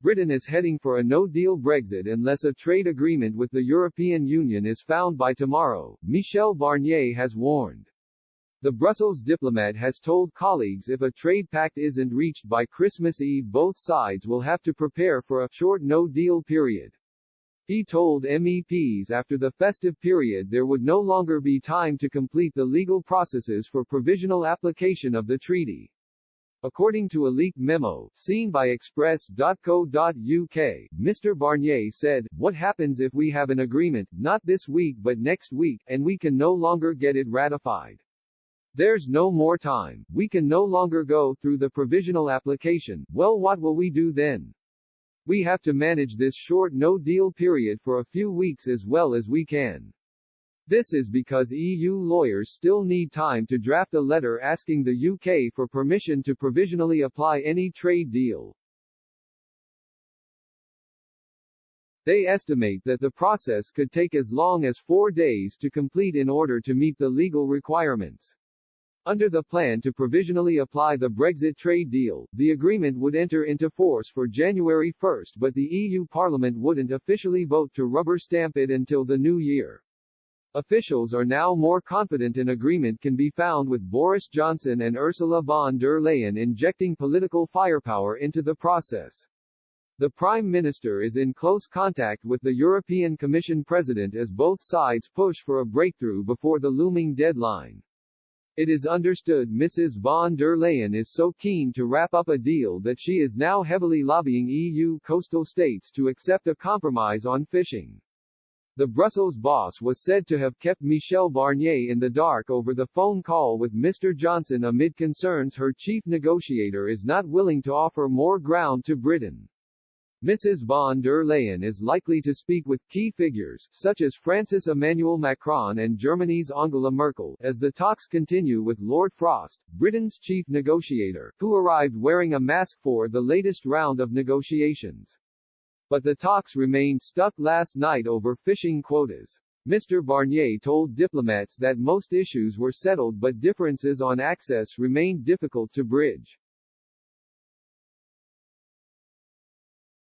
Britain is heading for a no-deal Brexit unless a trade agreement with the European Union is found by tomorrow, Michel Barnier has warned. The Brussels diplomat has told colleagues if a trade pact isn't reached by Christmas Eve, both sides will have to prepare for a short no-deal period. He told MEPs after the festive period there would no longer be time to complete the legal processes for provisional application of the treaty. According to a leaked memo, seen by Express.co.uk, Mr. Barnier said, "What happens if we have an agreement, not this week but next week, and we can no longer get it ratified? There's no more time, we can no longer go through the provisional application, well what will we do then? We have to manage this short no-deal period for a few weeks as well as we can." This is because EU lawyers still need time to draft a letter asking the UK for permission to provisionally apply any trade deal. They estimate that the process could take as long as 4 days to complete in order to meet the legal requirements. Under the plan to provisionally apply the Brexit trade deal, the agreement would enter into force for January 1, but the EU Parliament wouldn't officially vote to rubber stamp it until the new year. Officials are now more confident an agreement can be found with Boris Johnson and Ursula von der Leyen injecting political firepower into the process. The Prime Minister is in close contact with the European Commission President as both sides push for a breakthrough before the looming deadline. It is understood Mrs. von der Leyen is so keen to wrap up a deal that she is now heavily lobbying EU coastal states to accept a compromise on fishing. The Brussels boss was said to have kept Michel Barnier in the dark over the phone call with Mr. Johnson amid concerns her chief negotiator is not willing to offer more ground to Britain. Mrs. von der Leyen is likely to speak with key figures, such as Emmanuel Macron and Germany's Angela Merkel, as the talks continue with Lord Frost, Britain's chief negotiator, who arrived wearing a mask for the latest round of negotiations. But the talks remained stuck last night over fishing quotas. Mr. Barnier told diplomats that most issues were settled but differences on access remained difficult to bridge.